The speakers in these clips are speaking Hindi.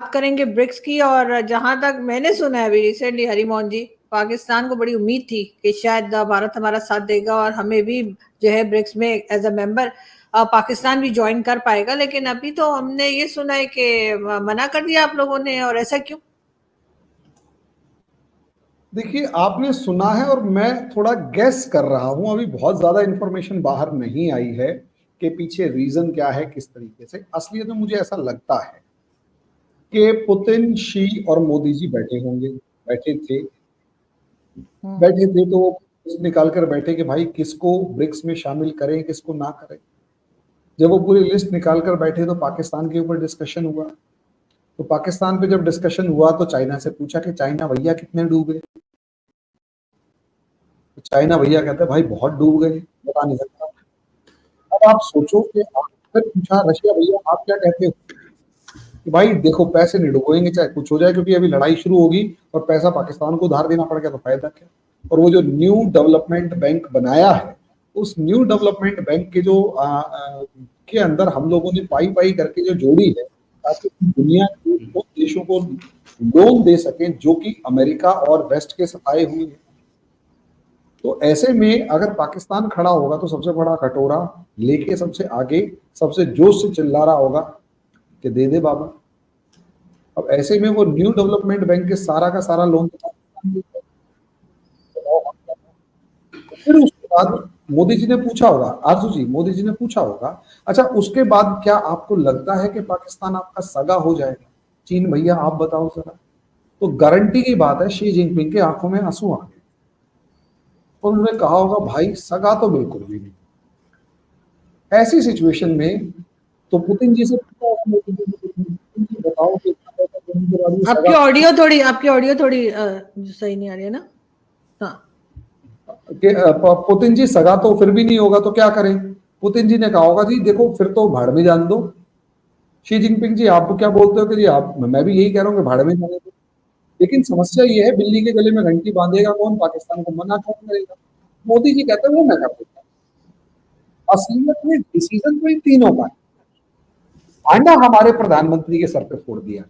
करेंगे ब्रिक्स की। और जहां तक मैंने सुना है अभी रिसेंटली, हरिमोहन जी, पाकिस्तान को बड़ी उम्मीद थी कि शायद भारत हमारा साथ देगा और हमें भी जो है ब्रिक्स में एज अ मेंबर पाकिस्तान भी ज्वाइन कर पाएगा, लेकिन अभी तो हमने ये सुना है कि मना कर दिया आप लोगों ने। और ऐसा क्यों? देखिए, आपने सुना है और मैं थोड़ा गेस कर रहा हूं, अभी बहुत ज्यादा इंफॉर्मेशन बाहर नहीं आई है कि पीछे रीजन क्या है, किस तरीके से। असलियत में मुझे ऐसा लगता है कि पुतिन, शी और मोदी जी बैठे होंगे, बैठे थे तो निकाल कर बैठे कि भाई किसको ब्रिक्स में शामिल करें, किसको ना करें। जब वो पूरी लिस्ट निकाल कर बैठे तो पाकिस्तान के ऊपर डिस्कशन हुआ। तो पाकिस्तान पे जब डिस्कशन हुआ तो चाइना से पूछा कि चाइना भैया कितने डूबे। तो चाइना भैया कहते हैं भाई बहुत डूब गए, बता नहीं सकता। अब आप सोचो कि आपने पूछा रशिया भैया आप क्या कहते हो, कि भाई देखो पैसे नहीं डुबोएंगे चाहे कुछ हो जाए, क्योंकि अभी लड़ाई शुरू होगी और पैसा पाकिस्तान को उधार देना पड़ गया तो फायदा क्या। और वो जो न्यू डेवलपमेंट बैंक बनाया है, उस न्यू डेवलपमेंट बैंक के जो के अंदर हम लोगों ने पाई पाई करके जो जोड़ी है, ताकि दुनिया के उन देशों को लोन दे सके जो कि अमेरिका और वेस्ट के सताए हुए हैं। तो ऐसे में अगर पाकिस्तान खड़ा होगा तो सबसे बड़ा कटोरा लेके सबसे आगे सबसे जोश से चिल्ला रहा होगा कि दे दे बाबा। अब ऐसे में वो न्यू डेवलपमेंट बैंक के सारा का सारा लोन फिर उसके बाद मोदी जी ने पूछा होगा, आरजू जी मोदी जी ने पूछा होगा, अच्छा उसके बाद क्या आपको लगता है कि पाकिस्तान आपका सगा हो जाएगा? चीन भैया आप बताओ जरा। तो गारंटी की बात है शी जिनपिंग के आंखों में आंसू आ गए और उन्होंने कहा होगा भाई सगा तो बिल्कुल भी नहीं। ऐसी सिचुएशन में तो पुतिन जी से बताओ कि आपकी ऑडियो थोड़ी सही नहीं आ रही है ना। हाँ, कि पुतिन जी सगा तो फिर भी नहीं होगा तो क्या करें। पुतिन जी ने कहा होगा जी देखो फिर तो भाड़ में जान दो। शी जिनपिंग जी आप क्या बोलते हो कि जी आप, मैं भी यही कह रहा हूँ कि भाड़ में जाने दो। लेकिन समस्या ये है बिल्ली के गले में घंटी बांधेगा कौन, पाकिस्तान को मना कौन करेगा। मोदी जी कहते हैं वो मैं कर देता हूँ। असलियत में डिसीजन तो इन तीनों का है। भांडा हमारे प्रधानमंत्री के सर पे फोड़ दिया।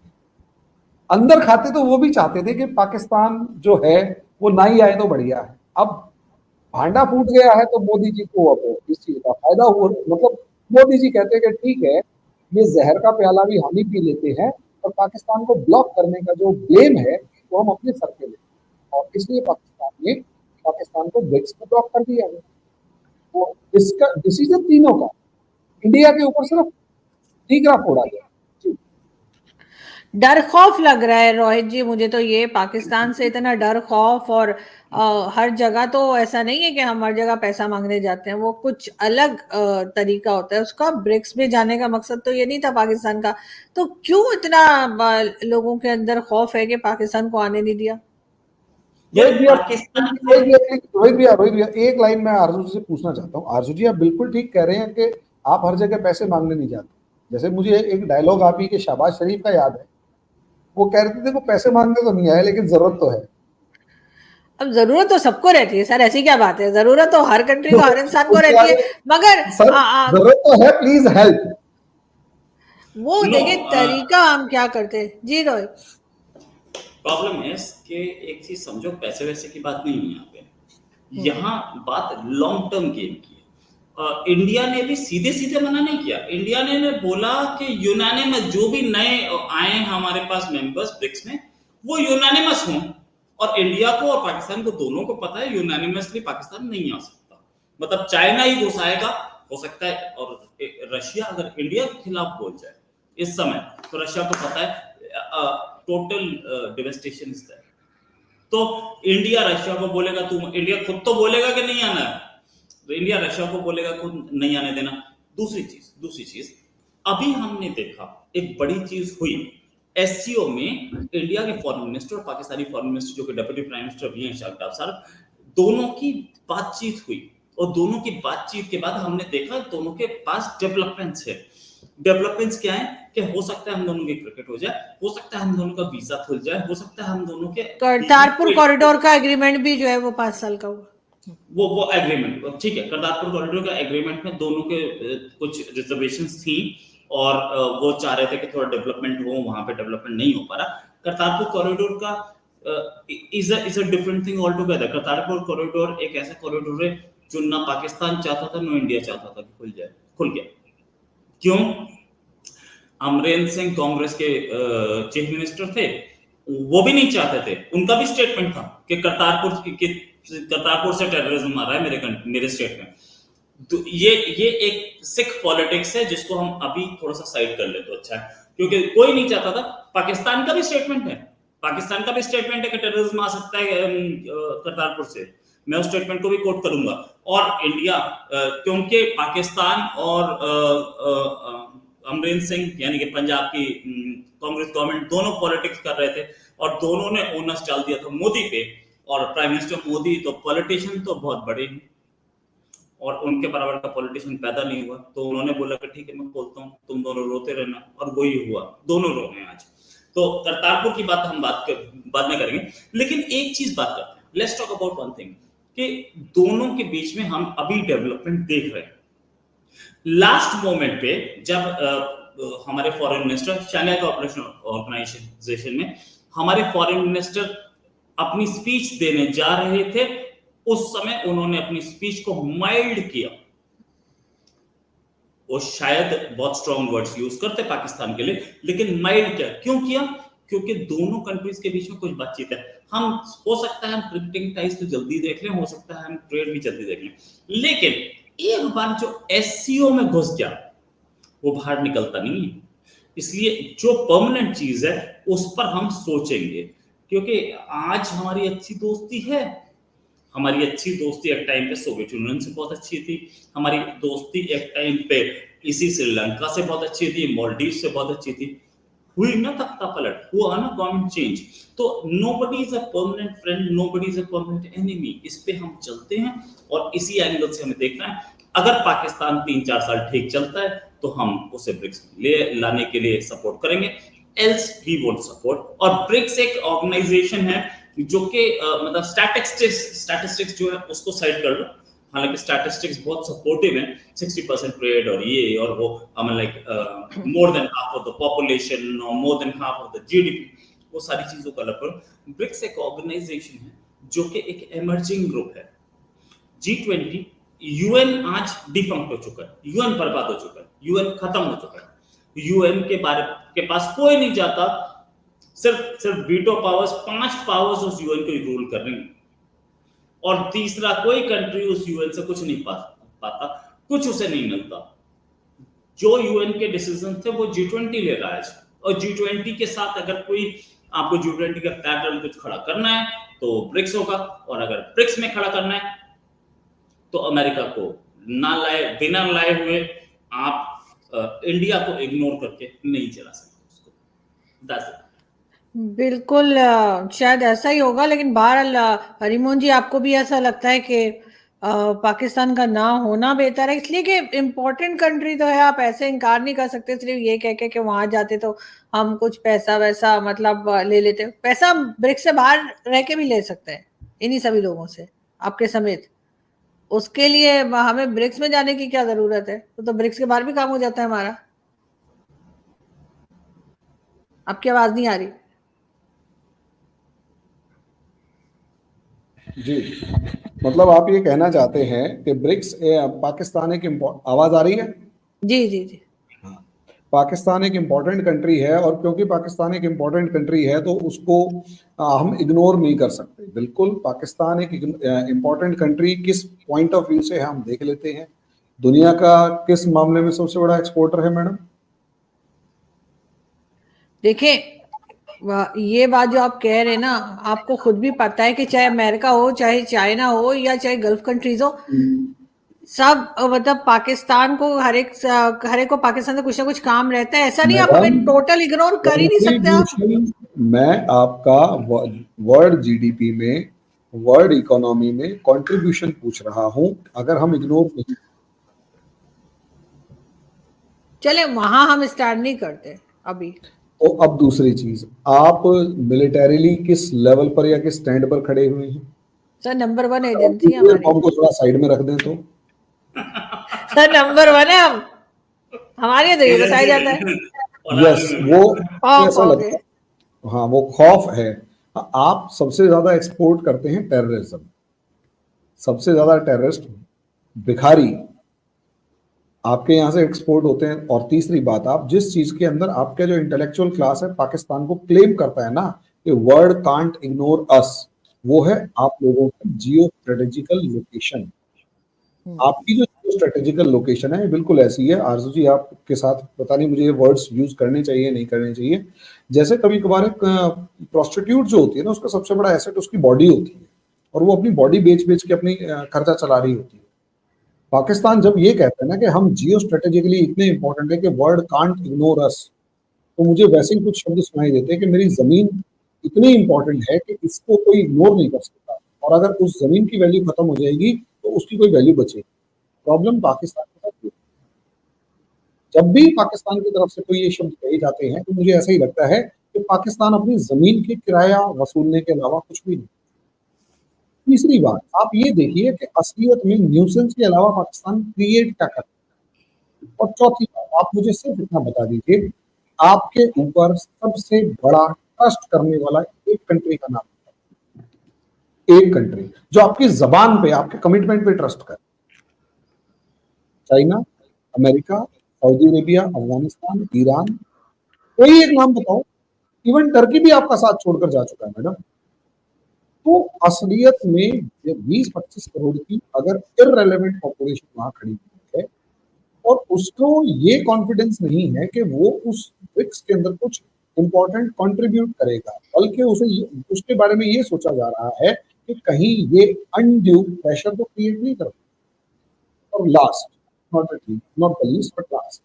अंदर खाते तो वो भी चाहते थे कि पाकिस्तान जो है वो ना ही आए तो बढ़िया है। अब भांडा फूट गया है तो मोदी जी को अब इस चीज का फायदा हुआ। मतलब मोदी जी कहते हैं कि ठीक है ये जहर का प्याला भी हम ही पी लेते हैं और पाकिस्तान को ब्लॉक करने का जो ब्लेम है वो हम अपने सर पे लेते हैं। और इसलिए पाकिस्तान को ब्रिक्स में ब्लॉक कर दिया गया। तो इसका डिसीजन तीनों का, इंडिया के ऊपर सिर्फ ठीकरा फोड़ा गया। डर खौफ लग रहा है रोहित जी मुझे तो, ये पाकिस्तान से इतना डर खौफ। और हर जगह तो ऐसा नहीं है कि हम हर जगह पैसा मांगने जाते हैं, वो कुछ अलग तरीका होता है उसका। ब्रिक्स में जाने का मकसद तो ये नहीं था पाकिस्तान का, तो क्यों इतना लोगों के अंदर खौफ है कि पाकिस्तान को आने नहीं दिया? रोहित भैया एक लाइन मैं आरजू जी से पूछना चाहता हूँ। आरजू जी आप बिल्कुल ठीक कह रहे हैं कि आप हर जगह पैसे मांगने नहीं जाते। जैसे मुझे एक डायलॉग आप ही के शहबाज शरीफ का याद है, वो कह रहे थे देखो पैसे मांगने तो नहीं आए लेकिन जरूरत तो है। अब जरूरत तो सबको रहती है सर, ऐसी क्या बात है, जरूरत तो हर कंट्री को, हर इंसान को रहती है, मगर सर जरूरत तो है, प्लीज हेल्प। वो देखिए तरीका हम क्या करते हैं जी रोहित। प्रॉब्लम है कि एक चीज समझो, पैसे वैसे की बात नहीं है यहाँ पे, यहाँ बात लॉन्ग टर्म गेम की है। इंडिया ने भी सीधे सीधे मना नहीं किया। इंडिया ने बोला कि यूनानिमस जो भी नए आए हमारे पास मेंबर्स ब्रिक्स में वो यूनानिमस हों। और इंडिया को और पाकिस्तान को दोनों को पता है यूनानिमसली पाकिस्तान नहीं आ सकता, मतलब चाइना ही घुसाएगा हो सकता है। और रशिया अगर इंडिया के खिलाफ बोल जाए इस समय तो रशिया को पता है टोटल डिवेस्टेशन इज देयर। तो इंडिया रशिया को बोलेगा, तुम इंडिया खुद तो बोलेगा कि नहीं आना है, तो इंडिया रशिया को बोलेगा खुद नहीं आने देना। दूसरी चीज अभी हमने देखा एक बड़ी चीज हुई एससीओ में, इंडिया के फॉरेन मिनिस्टर और पाकिस्तानी फॉरेन मिनिस्टर जो कि डेप्यूटी प्राइम मिनिस्टर भी हैं शाहबाज साहब, दोनों की बातचीत हुई। और दोनों की बातचीत के बाद हमने देखा दोनों के पास डेवलपमेंट्स है। डेवलपमेंट्स क्या है कि हो सकता है हम दोनों की क्रिकेट हो जाए, हो सकता है हम दोनों का वीजा खुल जाए, हो सकता है हम दोनों के करतारपुर कॉरिडोर का एग्रीमेंट भी जो है वो 5 साल का हुआ। वो एग्रीमेंट ठीक है, करतारपुर कॉरिडोर का एग्रीमेंट में दोनों के कुछ रिजर्वेशंस थी और वो चाह रहे थे कि थोड़ा डेवलपमेंट हो, वहां पे डेवलपमेंट नहीं हो पा रहा। करतारपुर कॉरिडोर का is a different thing all together. Kartarpur corridor एक ऐसा कॉरिडोर है जो ना पाकिस्तान चाहता था, ना इंडिया चाहता था कि खुल जाए, खुल गया। क्यों? अमरेंद्र सिंह कांग्रेस के चीफ मिनिस्टर थे, वो भी नहीं चाहते थे। उनका भी स्टेटमेंट था कि करतारपुर से टेररिज्म आ रहा है मेरे स्टेट में। तो ये एक सिख पॉलिटिक्स है जिसको हम अभी थोड़ा सा साइड कर ले तो अच्छा है, क्योंकि कोई नहीं चाहता था। पाकिस्तान का भी स्टेटमेंट है कि टेररिज्म आ सकता है करतारपुर से। मैं उस स्टेटमेंट को भी कोट करूंगा। और इंडिया, क्योंकि पाकिस्तान और अमरिंदर सिंह यानी कि पंजाब की कांग्रेस गवर्नमेंट दोनों पॉलिटिक्स कर रहे थे और दोनों ने ओनस डाल दिया था मोदी पे। और प्राइम मिनिस्टर मोदी तो पॉलिटिशियन तो बहुत बड़े हैं और उनके बराबर का पॉलिटिशियन पैदा नहीं हुआ, तो उन्होंने बोला कि ठीक है मैं बोलता हूँ, तुम दोनों रोते रहना, और वही हुआ, दोनों रो रहे हैं आज। तो करतारपुर की बात हम बाद में करेंगे, लेकिन एक चीज बात करते हैं, let's talk about one thing, कि दोनों के बीच में हम अभी डेवलपमेंट देख रहे हैं। लास्ट मोमेंट पे जब हमारे foreign minister Shanghai Cooperation Organisation में हमारे फॉरेन मिनिस्टर अपनी स्पीच देने जा रहे थे, उस समय उन्होंने अपनी स्पीच को माइल्ड किया। वो शायद बहुत स्ट्रॉन्ग वर्ड्स यूज करते पाकिस्तान के लिए, लेकिन माइल्ड किया। क्यों किया? क्योंकि दोनों कंट्रीज के बीच में कुछ बातचीत है। हम हो सकता है हम ट्रेडिंग टाइज तो जल्दी देख लें, हो सकता है हम ट्रेड भी जल्दी देख लें, लेकिन एक बार जो एससीओ में घुस गया वो बाहर निकलता नहीं है। इसलिए जो परमानेंट चीज है उस पर हम सोचेंगे, क्योंकि आज हमारी अच्छी दोस्ती है। हमारी अच्छी दोस्ती एक टाइम पे सोवियत यूनियन से बहुत अच्छी थी, हमारी दोस्ती एक टाइम पे इसी श्रीलंका से बहुत अच्छी थी, मालदीव से बहुत अच्छी थी। हुई ना तख्ता पलट, हुआ ना गवर्नमेंट चेंज, तो nobody is a permanent friend, nobody is a permanent enemy. इस पे हम चलते हैं और इसी एंगल से हमें देखना है। अगर पाकिस्तान 3-4 साल ठीक चलता है तो हम उसे ब्रिक्स ले लाने के लिए सपोर्ट करेंगे, एल्स वी वोंट सपोर्ट। और ब्रिक्स एक ऑर्गेनाइजेशन है जो कि मतलब स्टैटिस्टिक्स जो है उसको साइड कर लो, हालांकि स्टैटिस्टिक्स बहुत सपोर्टिव है, 60% ट्रेड और ये और वो, like more than half of the population और more than half of the GDP, वो सारी चीजों का अलग करो। ब्रिक्स एक ऑर्गेनाइजेशन है जो कि एक इमर्जिंग ग्रुप है। G20, यूएन आज डिफंक्ट हो चुका है, यूएन बर्बाद हो चुका है, यूएन खत्म हो चुका है, यूएन के पास कोई नहीं जाता, सिर्फ वीटो पावर्स, 5 पावर्स उस यूएन को रूल कर रही हैं, और तीसरा कोई कंट्री उस यूएन से कुछ नहीं पाता, कुछ उसे नहीं मिलता। जो यूएन के डिसीजन थे वो G20 ले रहा है, और G20 के साथ अगर कोई आपको G20 का पैटर्न कुछ खड़ा करना है तो ब्रिक्स होगा, और अगर ब्रिक्स में खड़ा करना है तो अमेरिका को बिना लाए हुए आप इंडिया को इग्नोर करके नहीं चला सकते उसको। बिल्कुल, शायद ऐसा ही होगा। लेकिन बहरहाल हरिमोहन जी, आपको भी ऐसा लगता है कि पाकिस्तान का ना होना बेहतर है? इसलिए कि इम्पोर्टेंट कंट्री तो है, आप ऐसे इनकार नहीं कर सकते सिर्फ ये कह के कि वहां जाते तो हम कुछ पैसा वैसा मतलब ले लेते। पैसा ब्रिक्स से बाहर रह के भी ले सकते हैं, इन्हीं सभी लोगों से, आपके समेत। उसके लिए हमें ब्रिक्स में जाने की क्या जरूरत है? तो ब्रिक्स के बाहर भी काम हो जाता है हमारा। आपकी आवाज नहीं आ रही जी। मतलब आप ये कहना चाहते हैं कि ब्रिक्स पाकिस्तान एक आवाज आ रही है? जी जी जी। पाकिस्तान एक इम्पोर्टेंट कंट्री है, और क्योंकि पाकिस्तान एक इम्पोर्टेंट कंट्री है तो उसको हम इग्नोर नहीं कर सकते। बिल्कुल, पाकिस्तान एक इम्पोर्टेंट कंट्री किस पॉइंट ऑफ व्यू से हम देख लेते हैं, दुनिया का किस मामले में सबसे बड़ा एक्सपोर्टर है मैडम? देखिए, ये बात जो आप कह रहे हैं ना, आपको खुद भी पता है कि चाहे अमेरिका हो, चाहे चाइना हो, या चाहे गल्फ कंट्रीज हो, सब मतलब पाकिस्तान को हर एक को पाकिस्तान से कुछ ना कुछ काम रहता है। ऐसा नहीं आप हमें टोटल इग्नोर कर ही नहीं सकते आप। मैं आपका वर्ल्ड जीडीपी में, वर्ल्ड इकोनॉमी में कंट्रीब्यूशन पूछ रहा हूं, अगर हम इग्नोर नहीं, चले वहां हम स्टैंड नहीं करते अभी। तो अब दूसरी चीज, आप मिलिटरीली किस लेवल पर या किस स्टैंड पर खड़े हुए हैं? सर नंबर 1 एजेंसी हमारी। हमको थोड़ा साइड में रख दें तो। सर नंबर 1 है हम। हमारे यहाँ तो ये बताया जाता है। यस, वो खौफ ऐसा हो लगता गए। है, हाँ वो खौफ है। आप सबसे ज्यादा एक्सपोर्ट करते हैं टेररिज्म, सबसे ज्यादा टेररिस्ट भिखारी आपके यहाँ से एक्सपोर्ट होते हैं। और तीसरी बात, आप जिस चीज के अंदर आपका जो इंटेलेक्चुअल क्लास है पाकिस्तान को क्लेम करता है ना कि वर्ल्ड कांट इग्नोर अस, वो है आप लोगों की जियो स्ट्रेटेजिकल लोकेशन। आपकी जो जियो स्ट्रेटेजिकल लोकेशन है बिल्कुल ऐसी है। आरजू जी आपके साथ पता नहीं मुझे ये वर्ड्स यूज करने चाहिए नहीं करने चाहिए, जैसे कभी कभार एक प्रोस्टिट्यूट जो होती है ना उसका सबसे बड़ा एसेट उसकी बॉडी होती है, और वो अपनी बॉडी बेच बेच के अपनी खर्चा चला रही होती है। पाकिस्तान जब ये कहता है ना कि हम जियो स्ट्रेटेजिकली इतने इंपॉर्टेंट है कि वर्ल्ड कांट इग्नोर अस, तो मुझे वैसे ही कुछ शब्द सुनाई देते हैं कि मेरी जमीन इतनी इंपॉर्टेंट है कि इसको कोई इग्नोर नहीं कर सकता, और अगर उस जमीन की वैल्यू खत्म हो जाएगी तो उसकी कोई वैल्यू बचेगी। प्रॉब्लम पाकिस्तान के साथ, जब भी पाकिस्तान की तरफ से कोई ये शब्द कहे जाते हैं तो मुझे ऐसा ही लगता है कि पाकिस्तान अपनी जमीन के किराया वसूलने के अलावा कुछ भी नहीं। तीसरी बात, आप ये देखिए कि असलियत में न्यूसेंस के अलावा पाकिस्तान क्रिएट क्या करता है। और चौथी बात, आप मुझे सिर्फ इतना बता दीजिए, आपके ऊपर सबसे बड़ा ट्रस्ट करने वाला एक कंट्री का नाम है, एक कंट्री जो आपकी जबान पे, आपके कमिटमेंट पे ट्रस्ट करे। China, America, Saudi Arabia, Afghanistan, Iran, कोई एक नाम बताओ। इवन टर्की भी आपका साथ छोड़कर जा चुका है मैडम। तो असलियत में 20-25 करोड़ की अगर इररेलेवेंट पॉपुलेशन वहां खड़ी है और उसको ये कॉन्फिडेंस नहीं है कि वो उस ब्रिक्स के अंदर कुछ इंपॉर्टेंट कंट्रीब्यूट करेगा, बल्कि उसके बारे में ये सोचा जा रहा है कि कहीं ये अनड्यू प्रेशर तो क्रिएट नहीं कर। और last not the least but last,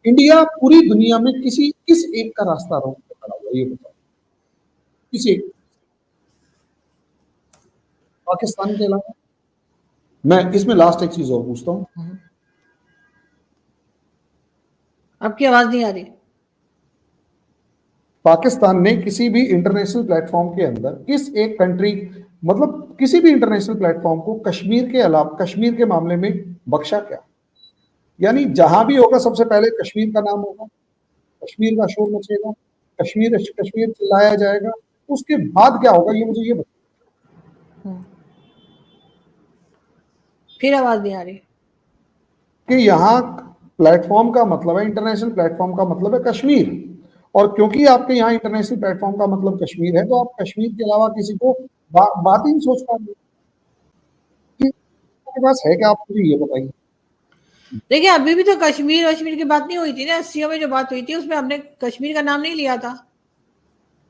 India पूरी दुनिया में किस एक का रास्ता रोक के खड़ा हुआ, ये बताओ किस एक? पाकिस्तान के अलावा। मैं इसमें लास्ट एक चीज और पूछता हूं, आपकी आवाज नहीं आ रही। पाकिस्तान ने किसी भी इंटरनेशनल प्लेटफॉर्म के अंदर किस एक कंट्री, मतलब किसी भी इंटरनेशनल प्लेटफॉर्म को कश्मीर के अलावा, कश्मीर के मामले में बख्शा क्या? यानी जहां भी होगा सबसे पहले कश्मीर का नाम होगा, कश्मीर का शोर मचेगा, कश्मीर कश्मीर चिल्लाया जाएगा, उसके बाद क्या होगा ये मुझे ये बताओ। फिर आवाज नहीं आ रही कि यहाँ प्लेटफॉर्म का मतलब है, इंटरनेशनल प्लेटफॉर्म का मतलब है कश्मीर, और क्योंकि आपके यहाँ इंटरनेशनल प्लेटफॉर्म का मतलब कश्मीर है तो आप कश्मीर के अलावा किसी को बात ही नहीं सोच पाएंगे। आपके पास है क्या, आप मुझे ये बताइए। देखिए अभी भी तो कश्मीर की बात नहीं हुई थी ना, 80 में जो बात हुई थी उसमें हमने कश्मीर का नाम नहीं लिया था।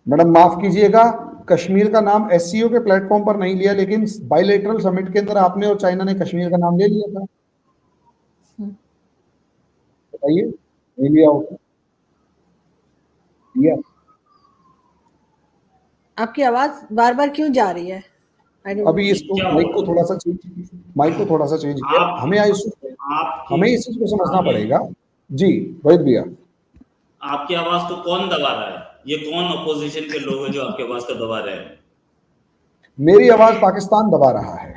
मैडम माफ कीजिएगा, कश्मीर का नाम एससीओ के प्लेटफॉर्म पर नहीं लिया, लेकिन बायलैटरल समिट के अंदर आपने और चाइना ने कश्मीर का नाम ले लिया था। बताइए, नहीं लिया होगा? लिया। आपकी आवाज बार बार क्यों जा रही है? अभी इसको माइक को थोड़ा सा चेंज किया, हमें इस चीज को समझना पड़ेगा। जी रोहित भैया, आपकी आवाज को कौन दबा रहा है? ये कौन अपोजिशन के लोग हैं जो आपकी आवाज को दबा रहे हैं? मेरी आवाज पाकिस्तान दबा रहा है।